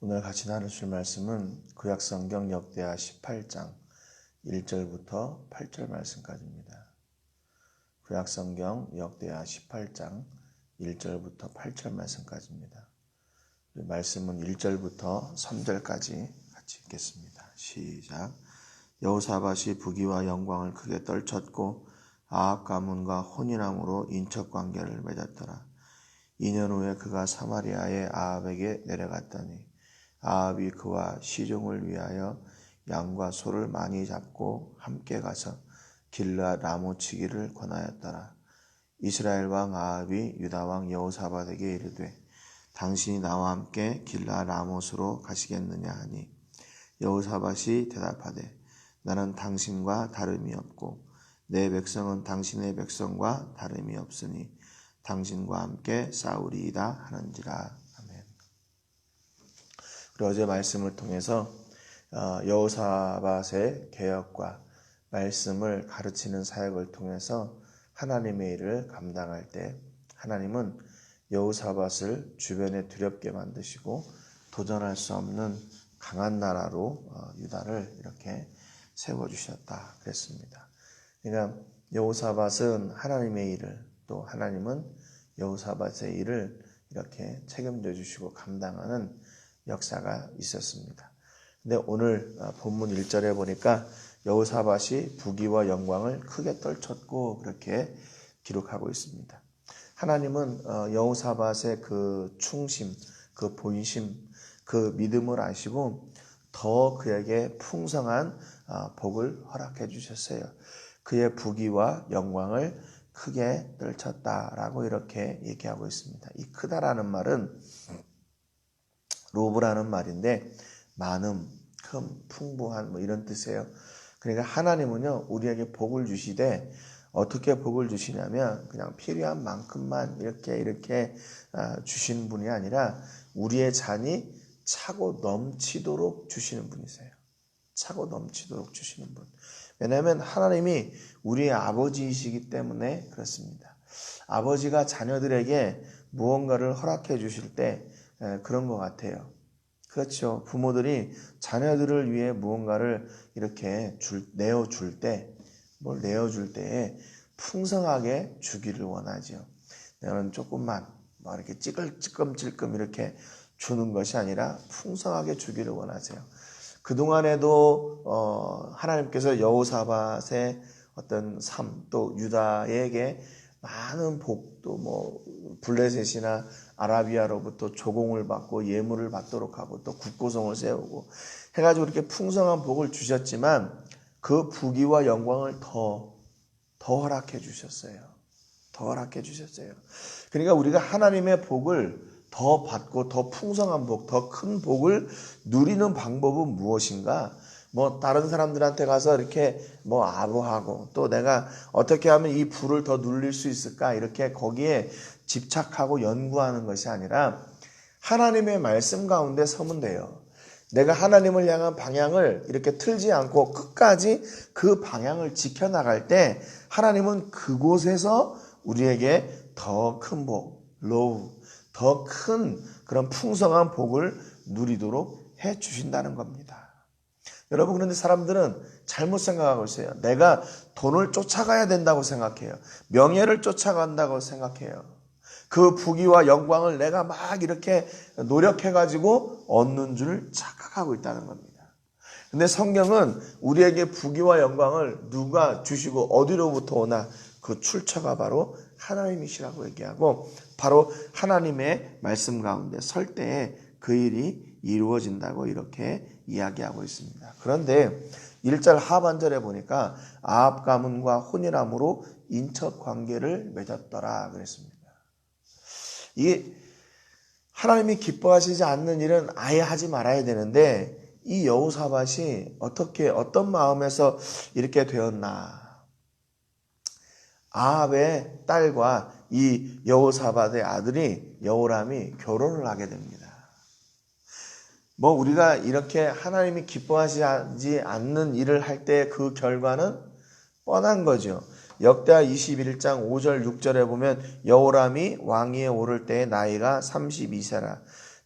오늘 같이 나누실 말씀은 구약성경 역대하 18장 1절부터 8절 말씀까지입니다. 구약성경 역대하 18장 1절부터 8절 말씀까지입니다. 말씀은 1절부터 3절까지 같이 읽겠습니다. 시작. 여호사밧이 부귀와 영광을 크게 떨쳤고 아합 가문과 혼인함으로 인척관계를 맺었더라. 2년 후에 그가 사마리아의 아합에게 내려갔더니 아합이 그와 시종을 위하여 양과 소를 많이 잡고 함께 가서 길르앗 라모치기를 권하였더라. 이스라엘 왕 아합이 유다 왕 여호사밧에게 이르되 당신이 나와 함께 길르앗 라못으로 가시겠느냐 하니 여호사밧이 대답하되 나는 당신과 다름이 없고 내 백성은 당신의 백성과 다름이 없으니 당신과 함께 싸우리이다 하는지라. 아멘. 그리고 어제 말씀을 통해서 여호사밧의 개혁과 말씀을 가르치는 사역을 통해서 하나님의 일을 감당할 때 하나님은 여호사밧을 주변에 두렵게 만드시고 도전할 수 없는 강한 나라로 유다를 이렇게 세워주셨다 그랬습니다. 그러니까 여호사밧은 하나님의 일을, 또 하나님은 여호사밧의 일을 이렇게 책임져 주시고 감당하는 역사가 있었습니다. 근데 오늘 본문 1절에 보니까 여호사밧이 부귀와 영광을 크게 떨쳤고 그렇게 기록하고 있습니다. 하나님은 여호사밧의 그 충심, 그 본심, 그 믿음을 아시고 더 그에게 풍성한 복을 허락해 주셨어요. 그의 부귀와 영광을 크게 떨쳤다라고 이렇게 얘기하고 있습니다. 이 크다라는 말은 로브라는 말인데 많음, 큰, 풍부한 뭐 이런 뜻이에요. 그러니까 하나님은요 우리에게 복을 주시되 어떻게 복을 주시냐면 그냥 필요한 만큼만 이렇게 주시는 분이 아니라 우리의 잔이 차고 넘치도록 주시는 분이세요. 차고 넘치도록 주시는 분. 왜냐하면 하나님이 우리의 아버지이시기 때문에 그렇습니다. 아버지가 자녀들에게 무언가를 허락해 주실 때 그런 것 같아요. 그렇죠. 부모들이 자녀들을 위해 무언가를 이렇게 내어줄 때, 뭘 내어줄 때에 풍성하게 주기를 원하죠. 내는 조금만 이렇게 찔끔찔끔 이렇게 주는 것이 아니라 풍성하게 주기를 원하세요. 그동안에도 하나님께서 여호사밧의 어떤 삶, 또 유다에게 많은 복, 또 뭐 블레셋이나 아라비아로부터 조공을 받고 예물을 받도록 하고 또 국고성을 세우고 해가지고 이렇게 풍성한 복을 주셨지만 그 부귀와 영광을 더 허락해 주셨어요. 더 허락해 주셨어요. 그러니까 우리가 하나님의 복을 더 받고 더 풍성한 복, 더 큰 복을 누리는 방법은 무엇인가? 뭐 다른 사람들한테 가서 이렇게 뭐 아부하고 또 내가 어떻게 하면 이 부를 더 누릴 수 있을까? 이렇게 거기에 집착하고 연구하는 것이 아니라 하나님의 말씀 가운데 서면 돼요. 내가 하나님을 향한 방향을 이렇게 틀지 않고 끝까지 그 방향을 지켜나갈 때 하나님은 그곳에서 우리에게 더 큰 복, 더 큰 그런 풍성한 복을 누리도록 해 주신다는 겁니다. 여러분, 그런데 사람들은 잘못 생각하고 있어요. 내가 돈을 쫓아가야 된다고 생각해요. 명예를 쫓아간다고 생각해요. 그 부귀와 영광을 내가 막 이렇게 노력해가지고 얻는 줄 착각하고 있다는 겁니다. 근데 성경은 우리에게 부귀와 영광을 누가 주시고 어디로부터 오나 그 출처가 바로 하나님이시라고 얘기하고 바로 하나님의 말씀 가운데 설 때에 그 일이 이루어진다고 이렇게 이야기하고 있습니다. 그런데 1절 하반절에 보니까 아합 가문과 혼인함으로 인척 관계를 맺었더라 그랬습니다. 이게 하나님이 기뻐하시지 않는 일은 아예 하지 말아야 되는데 이 여호사밧이 어떤 마음에서 이렇게 되었나. 아합의 딸과 이 여호사밧의 아들이 여호람이 결혼을 하게 됩니다. 뭐 우리가 이렇게 하나님이 기뻐하시지 않는 일을 할 때 그 결과는 뻔한 거죠. 역대하 21장 5절 6절에 보면 여호람이 왕위에 오를 때의 나이가 32세라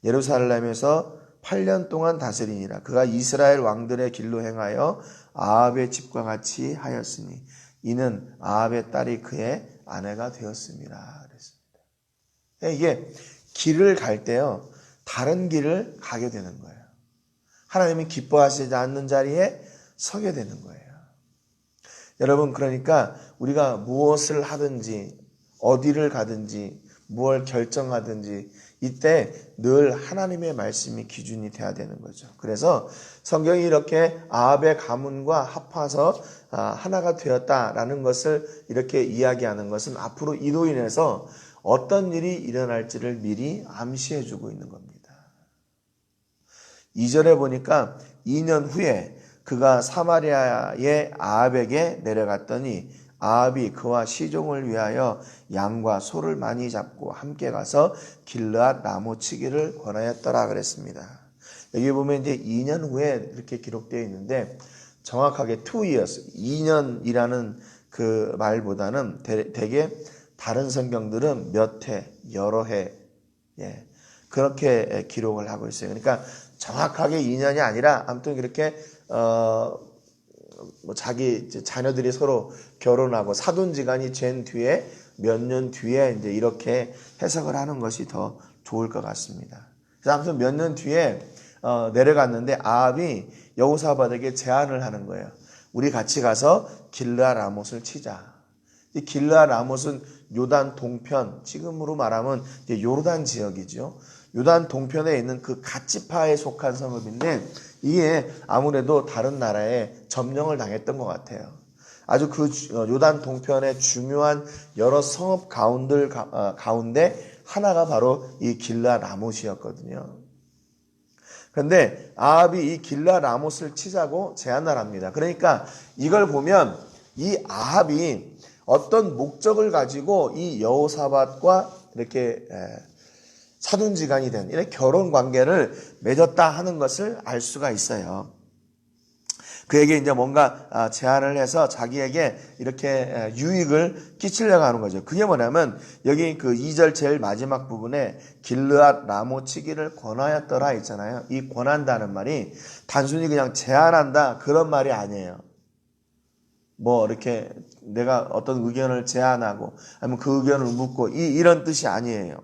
예루살렘에서 8년 동안 다스리니라. 그가 이스라엘 왕들의 길로 행하여 아합의 집과 같이 하였으니 이는 아합의 딸이 그의 아내가 되었습니다. 그랬습니다. 이게 길을 갈 때요, 다른 길을 가게 되는 거예요. 하나님이 기뻐하시지 않는 자리에 서게 되는 거예요. 여러분, 그러니까 우리가 무엇을 하든지 어디를 가든지 무엇을 결정하든지 이때 늘 하나님의 말씀이 기준이 돼야 되는 거죠. 그래서 성경이 이렇게 아합의 가문과 합해서 하나가 되었다라는 것을 이렇게 이야기하는 것은 앞으로 이로 인해서 어떤 일이 일어날지를 미리 암시해 주고 있는 겁니다. 2절에 보니까 2년 후에 그가 사마리아의 아합에게 내려갔더니 아합이 그와 시종을 위하여 양과 소를 많이 잡고 함께 가서 길르앗 나무치기를 권하였더라 그랬습니다. 여기 보면 이제 2년 후에 이렇게 기록되어 있는데 정확하게 2 years, 2년이라는 그 말보다는 되게 다른 성경들은 몇 해, 여러 해, 그렇게 기록을 하고 있어요. 그러니까 정확하게 2년이 아니라 아무튼 그렇게 자기 자녀들이 서로 결혼하고 사돈지간이 된 뒤에 몇 년 뒤에 이제 이렇게 해석을 하는 것이 더 좋을 것 같습니다. 그래서 아무튼 몇 년 뒤에 내려갔는데 아합이 여호사밧에게 제안을 하는 거예요. 우리 같이 가서 길르앗 라못을 치자. 이 길르앗 라못은 요단 동편, 지금으로 말하면 이제 요르단 지역이죠. 요단 동편에 있는 그 갓지파에 속한 성읍인데 이게 아무래도 다른 나라에 점령을 당했던 것 같아요. 아주 그 요단 동편의 중요한 여러 성읍 가운데 하나가 바로 이 길르앗 라못이었거든요. 그런데 아합이 이 길르앗 라못을 치자고 제안을 합니다. 그러니까 이걸 보면 이 아합이 어떤 목적을 가지고 이 여호사밧과 이렇게 사돈지간이 된 이런 결혼 관계를 맺었다 하는 것을 알 수가 있어요. 그에게 이제 뭔가 제안을 해서 자기에게 이렇게 유익을 끼치려고 하는 거죠. 그게 뭐냐면 여기 그 2절 제일 마지막 부분에 길르앗 라못 치기를 권하였더라 있잖아요. 이 권한다는 말이 단순히 그냥 제안한다 그런 말이 아니에요. 뭐 이렇게 내가 어떤 의견을 제안하고 아니면 그 의견을 묻고 이런 뜻이 아니에요.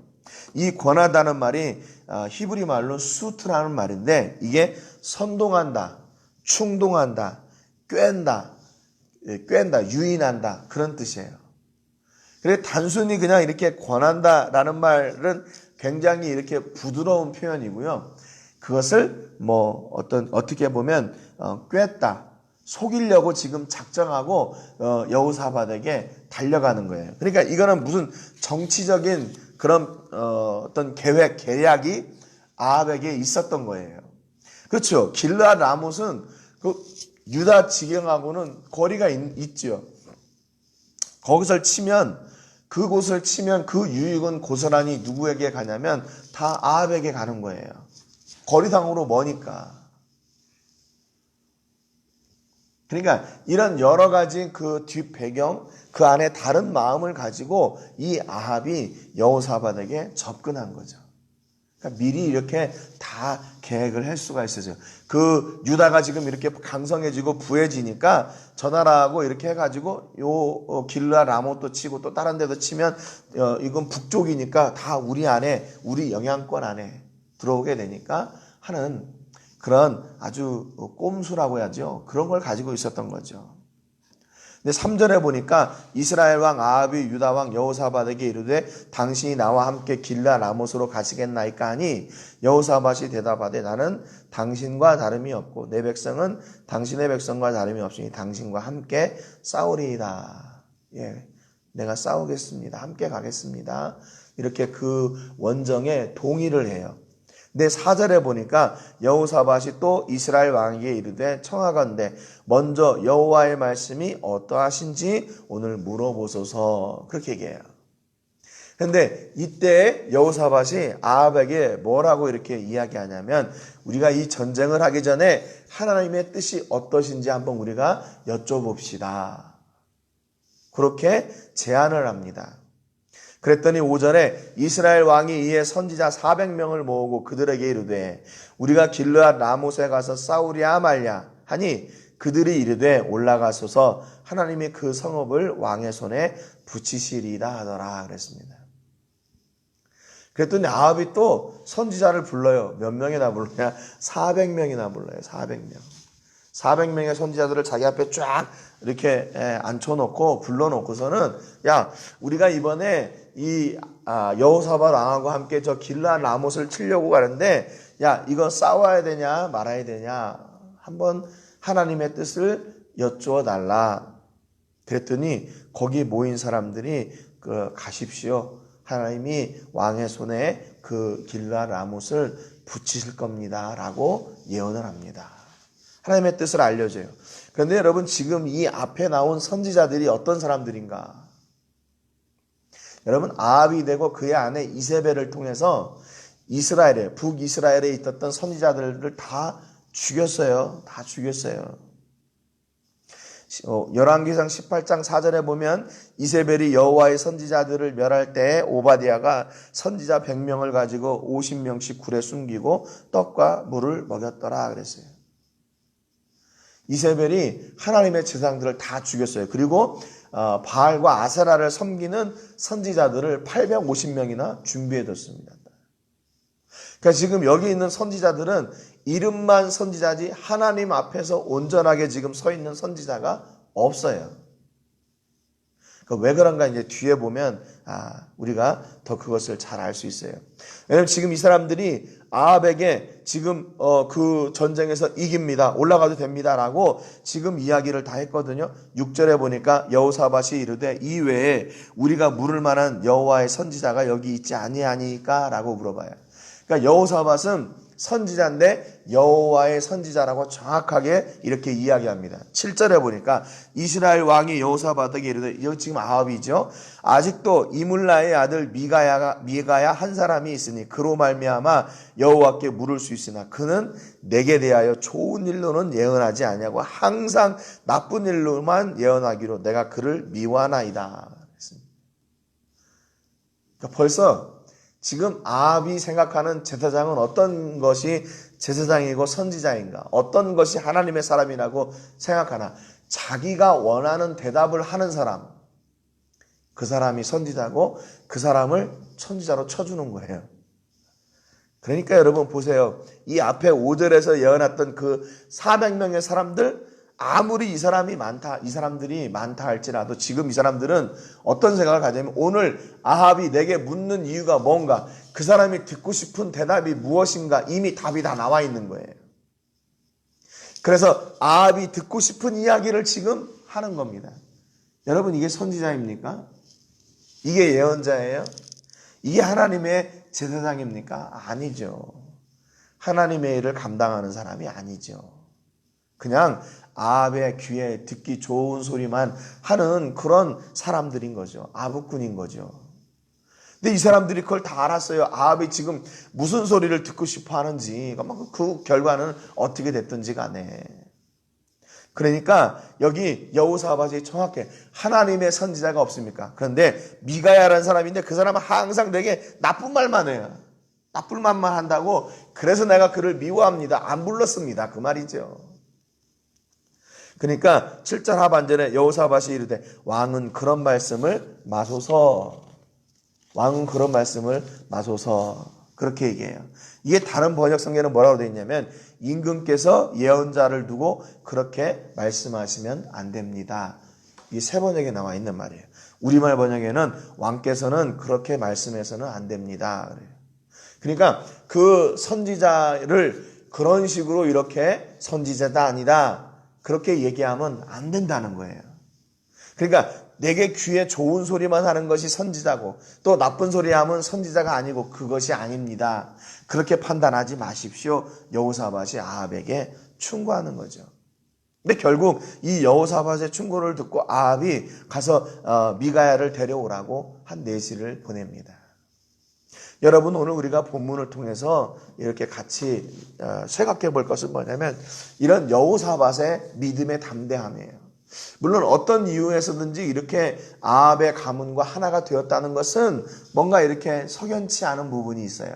이 권하다는 말이 히브리 말로 수트라는 말인데 이게 선동한다, 충동한다, 꿰는다, 유인한다 그런 뜻이에요. 그래서 단순히 그냥 이렇게 권한다라는 말은 굉장히 이렇게 부드러운 표현이고요. 그것을 뭐 어떻게 보면 꿰다, 속이려고 지금 작정하고 여호사밧에게 달려가는 거예요. 그러니까 이거는 무슨 정치적인 그런 어떤 계약이 아합에게 있었던 거예요. 그렇죠. 길르앗 라못은 그 유다 지경하고는 거리가 있죠. 그곳을 치면 그 유익은 고스란히 누구에게 가냐면 다 아합에게 가는 거예요. 거리상으로 머니까. 그러니까 이런 여러 가지 그 뒷배경, 그 안에 다른 마음을 가지고 이 아합이 여호사밧에게 접근한 거죠. 그러니까 미리 이렇게 다 계획을 할 수가 있어요. 그 유다가 지금 이렇게 강성해지고 부해지니까 저 나라하고 이렇게 해가지고 요 길르앗 라못도 치고 또 다른 데도 치면 이건 북쪽이니까 다 우리 안에, 우리 영향권 안에 들어오게 되니까 하는 그런 아주 꼼수라고 해야죠. 그런 걸 가지고 있었던 거죠. 근데 3절에 보니까 이스라엘 왕 아합이 유다 왕 여호사밧에게 이르되 당신이 나와 함께 길르앗 라못으로 가시겠나이까 하니 여호사밧이 대답하되 나는 당신과 다름이 없고 내 백성은 당신의 백성과 다름이 없으니 당신과 함께 싸우리이다. 내가 싸우겠습니다. 함께 가겠습니다. 이렇게 그 원정에 동의를 해요. 근데 4절에 보니까 여호사밧이 또 이스라엘 왕에게 이르되 청하건대 먼저 여호와의 말씀이 어떠하신지 오늘 물어보소서 그렇게 얘기해요. 그런데 이때 여호사밧이 아합에게 뭐라고 이렇게 이야기하냐면 우리가 이 전쟁을 하기 전에 하나님의 뜻이 어떠신지 한번 우리가 여쭤봅시다. 그렇게 제안을 합니다. 그랬더니 5절에 이스라엘 왕이 이에 선지자 400명을 모으고 그들에게 이르되 우리가 길르앗 라못에 가서 싸우랴 말랴 하니 그들이 이르되 올라가소서 하나님이 그 성읍을 왕의 손에 붙이시리라 하더라 그랬습니다. 그랬더니 아합이 또 선지자를 불러요. 몇 명이나 불러냐? 400명이나 불러요. 400명. 400명의 선지자들을 자기 앞에 쫙 이렇게 앉혀놓고 불러놓고서는 야, 우리가 이번에 이 여호사밧 왕하고 함께 저 길르앗 라못을 치려고 가는데 야, 이거 싸워야 되냐 말아야 되냐 한번 하나님의 뜻을 여쭈어 달라. 그랬더니 거기 모인 사람들이 가십시오. 하나님이 왕의 손에 그 길르앗 라못을 붙이실 겁니다 라고 예언을 합니다. 하나님의 뜻을 알려줘요. 그런데 여러분 지금 이 앞에 나온 선지자들이 어떤 사람들인가? 여러분 아합이 되고 그의 아내 이세벨을 통해서 이스라엘에 북이스라엘에 있었던 선지자들을 다 죽였어요. 다 죽였어요. 열왕기상 18장 4절에 보면 이세벨이 여호와의 선지자들을 멸할 때 오바댜가 선지자 100명을 가지고 50명씩 굴에 숨기고 떡과 물을 먹였더라 그랬어요. 이세벨이 하나님의 제사장들을 다 죽였어요. 그리고 바알과 아세라를 섬기는 선지자들을 850명이나 준비해뒀습니다. 그러니까 지금 여기 있는 선지자들은 이름만 선지자지 하나님 앞에서 온전하게 지금 서 있는 선지자가 없어요. 왜 그런가 이제 뒤에 보면 우리가 더 그것을 잘 알 수 있어요. 왜냐하면 지금 이 사람들이 아합에게 지금 그 전쟁에서 이깁니다. 올라가도 됩니다라고 지금 이야기를 다 했거든요. 6절에 보니까 여호사밧이 이르되 이 외에 우리가 물을 만한 여호와의 선지자가 여기 있지 아니하니까 라고 물어봐요. 그러니까 여호사밧은 선지자인데 여호와의 선지자라고 정확하게 이렇게 이야기합니다. 7절에 보니까 이스라엘 왕이 여호사밧에게 이르되 여기 지금 아합이죠. 아직도 이물라의 아들 미가야 한 사람이 있으니 그로 말미암아 여호와께 물을 수 있으나 그는 내게 대하여 좋은 일로는 예언하지 아니하고 항상 나쁜 일로만 예언하기로 내가 그를 미워하나이다. 그러니까 벌써 지금 아합이 생각하는 제사장은 어떤 것이 제사장이고 선지자인가? 어떤 것이 하나님의 사람이라고 생각하나? 자기가 원하는 대답을 하는 사람, 그 사람이 선지자고 그 사람을 선지자로 쳐주는 거예요. 그러니까 여러분 보세요. 이 앞에 5절에서 예언했던 그 400명의 사람들, 아무리 이 사람들이 많다 할지라도 지금 이 사람들은 어떤 생각을 가지냐면 오늘 아합이 내게 묻는 이유가 뭔가, 그 사람이 듣고 싶은 대답이 무엇인가 이미 답이 다 나와 있는 거예요. 그래서 아합이 듣고 싶은 이야기를 지금 하는 겁니다. 여러분 이게 선지자입니까? 이게 예언자예요? 이게 하나님의 제사장입니까? 아니죠. 하나님의 일을 감당하는 사람이 아니죠. 그냥 아합의 귀에 듣기 좋은 소리만 하는 그런 사람들인 거죠. 아합꾼인 거죠. 근데 이 사람들이 그걸 다 알았어요. 아합이 지금 무슨 소리를 듣고 싶어 하는지. 그 결과는 어떻게 됐든지 간에. 그러니까 여기 여호사밧이 정확해. 하나님의 선지자가 없습니까? 그런데 미가야라는 사람인데 그 사람은 항상 내게 나쁜 말만 해요. 나쁜 말만 한다고. 그래서 내가 그를 미워합니다. 안 불렀습니다. 그 말이죠. 그러니까 7절 하반절에 여호사밧이 이르되 왕은 그런 말씀을 마소서. 왕은 그런 말씀을 마소서. 그렇게 얘기해요. 이게 다른 번역 성경에는 뭐라고 되어 있냐면 임금께서 예언자를 두고 그렇게 말씀하시면 안 됩니다. 이 세 번역에 나와 있는 말이에요. 우리말 번역에는 왕께서는 그렇게 말씀해서는 안 됩니다. 그러니까 그 선지자를 그런 식으로 이렇게 선지자다 아니다. 그렇게 얘기하면 안 된다는 거예요. 그러니까 내게 귀에 좋은 소리만 하는 것이 선지자고 또 나쁜 소리 하면 선지자가 아니고 그것이 아닙니다. 그렇게 판단하지 마십시오. 여호사밧이 아합에게 충고하는 거죠. 근데 결국 이 여호사밧의 충고를 듣고 아합이 가서 미가야를 데려오라고 한 내시를 보냅니다. 여러분 오늘 우리가 본문을 통해서 이렇게 같이 생각해 볼 것은 뭐냐면 이런 여호사밧의 믿음의 담대함이에요. 물론 어떤 이유에서든지 이렇게 아합의 가문과 하나가 되었다는 것은 뭔가 이렇게 석연치 않은 부분이 있어요.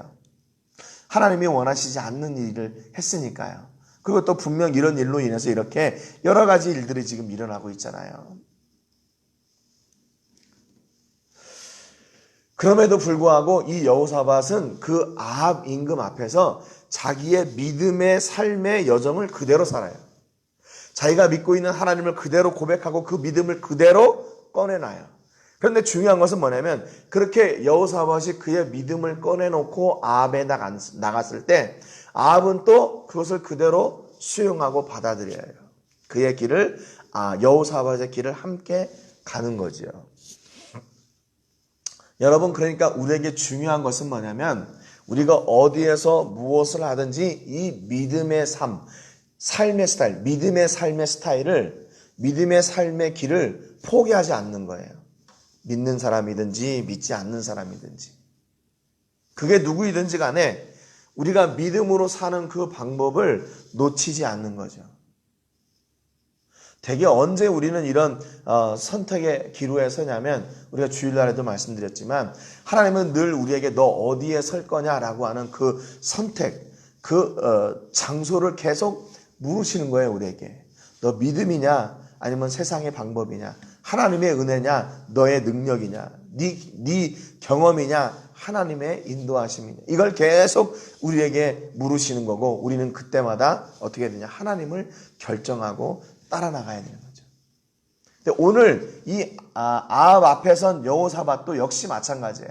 하나님이 원하시지 않는 일을 했으니까요. 그리고 또 분명 이런 일로 인해서 이렇게 여러 가지 일들이 지금 일어나고 있잖아요. 그럼에도 불구하고 이 여호사밧은 그 아합 임금 앞에서 자기의 믿음의 삶의 여정을 그대로 살아요. 자기가 믿고 있는 하나님을 그대로 고백하고 그 믿음을 그대로 꺼내놔요. 그런데 중요한 것은 뭐냐면 그렇게 여호사밧이 그의 믿음을 꺼내놓고 아합에 나갔을 때 아합은 또 그것을 그대로 수용하고 받아들여요. 그의 길을 여호사밧의 길을 함께 가는 거지요. 여러분, 그러니까 우리에게 중요한 것은 뭐냐면 우리가 어디에서 무엇을 하든지 이 믿음의 삶의 스타일, 믿음의 삶의 스타일을, 믿음의 삶의 길을 포기하지 않는 거예요. 믿는 사람이든지 믿지 않는 사람이든지. 그게 누구이든지 간에 우리가 믿음으로 사는 그 방법을 놓치지 않는 거죠. 대개 언제 우리는 이런 선택의 기로에 서냐면 우리가 주일날에도 말씀드렸지만 하나님은 늘 우리에게 너 어디에 설 거냐라고 하는 그 선택, 그 장소를 계속 물으시는 거예요. 우리에게. 너 믿음이냐 아니면 세상의 방법이냐, 하나님의 은혜냐 너의 능력이냐, 네 경험이냐 하나님의 인도하심이냐, 이걸 계속 우리에게 물으시는 거고 우리는 그때마다 어떻게 되냐, 하나님을 결정하고 따라 나가야 되는 거죠. 근데 오늘 이 아합 앞에 선 여호사밧도 역시 마찬가지예요.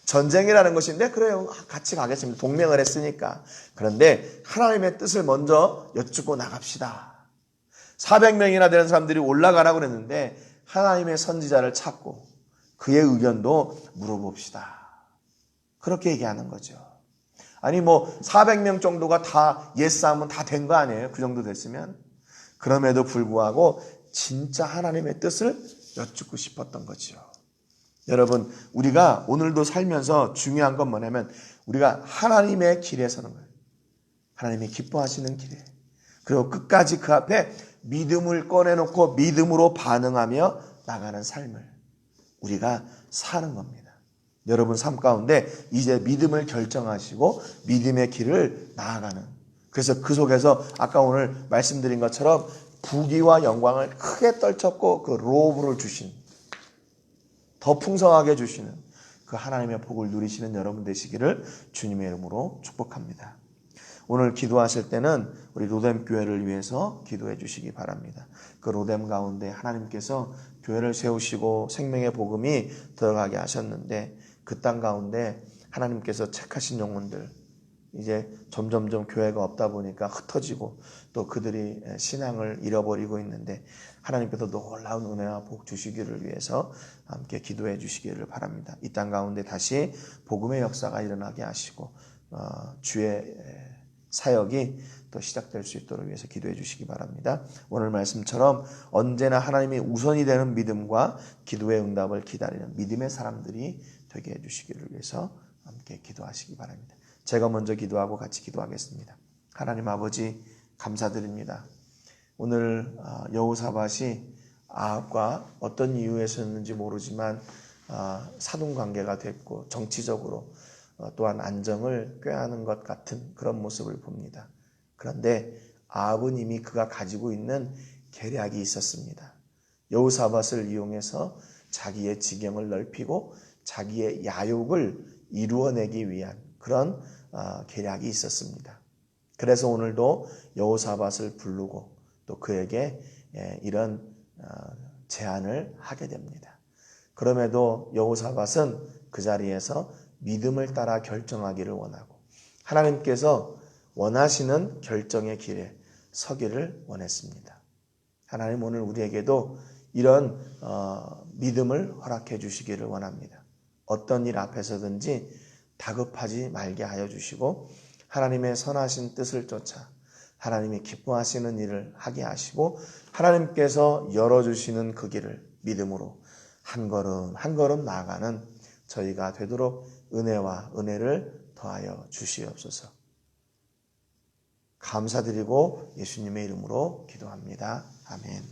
전쟁이라는 것인데 그래요, 같이 가겠습니다. 동맹을 했으니까. 그런데 하나님의 뜻을 먼저 여쭙고 나갑시다. 400명이나 되는 사람들이 올라가라고 그랬는데 하나님의 선지자를 찾고 그의 의견도 물어봅시다. 그렇게 얘기하는 거죠. 아니 400명 정도가 다 예스하면 다 된 거 아니에요? 그 정도 됐으면. 그럼에도 불구하고 진짜 하나님의 뜻을 여쭙고 싶었던 거죠. 여러분, 우리가 오늘도 살면서 중요한 건 뭐냐면 우리가 하나님의 길에 서는 거예요. 하나님이 기뻐하시는 길에. 그리고 끝까지 그 앞에 믿음을 꺼내놓고 믿음으로 반응하며 나가는 삶을 우리가 사는 겁니다. 여러분 삶 가운데 이제 믿음을 결정하시고 믿음의 길을 나아가는, 그래서 그 속에서 아까 오늘 말씀드린 것처럼 부귀와 영광을 크게 떨쳤고 그 로브를 주신, 더 풍성하게 주시는 그 하나님의 복을 누리시는 여러분 되시기를 주님의 이름으로 축복합니다. 오늘 기도하실 때는 우리 로뎀 교회를 위해서 기도해 주시기 바랍니다. 그 로뎀 가운데 하나님께서 교회를 세우시고 생명의 복음이 들어가게 하셨는데 그 땅 가운데 하나님께서 택하신 영혼들, 이제 점점점 교회가 없다 보니까 흩어지고 또 그들이 신앙을 잃어버리고 있는데 하나님께서 놀라운 은혜와 복 주시기를 위해서 함께 기도해 주시기를 바랍니다. 이 땅 가운데 다시 복음의 역사가 일어나게 하시고 주의 사역이 또 시작될 수 있도록 위해서 기도해 주시기 바랍니다. 오늘 말씀처럼 언제나 하나님이 우선이 되는 믿음과 기도의 응답을 기다리는 믿음의 사람들이 되게 해주시기를 위해서 함께 기도하시기 바랍니다. 제가 먼저 기도하고 같이 기도하겠습니다. 하나님 아버지 감사드립니다. 오늘 여호사밧이 아합과 어떤 이유에서였는지 모르지만 사돈관계가 됐고 정치적으로 또한 안정을 꾀하는 것 같은 그런 모습을 봅니다. 그런데 아합은 이미 그가 가지고 있는 계략이 있었습니다. 여호사밧을 이용해서 자기의 지경을 넓히고 자기의 야욕을 이루어내기 위한 그런 계략이 있었습니다. 그래서 오늘도 여호사밧을 부르고 또 그에게 이런 제안을 하게 됩니다. 그럼에도 여호사밧은 그 자리에서 믿음을 따라 결정하기를 원하고 하나님께서 원하시는 결정의 길에 서기를 원했습니다. 하나님 오늘 우리에게도 이런 믿음을 허락해 주시기를 원합니다. 어떤 일 앞에서든지 다급하지 말게 하여 주시고 하나님의 선하신 뜻을 쫓아 하나님이 기뻐하시는 일을 하게 하시고 하나님께서 열어주시는 그 길을 믿음으로 한 걸음 한 걸음 나아가는 저희가 되도록 은혜와 은혜를 더하여 주시옵소서. 감사드리고 예수님의 이름으로 기도합니다. 아멘.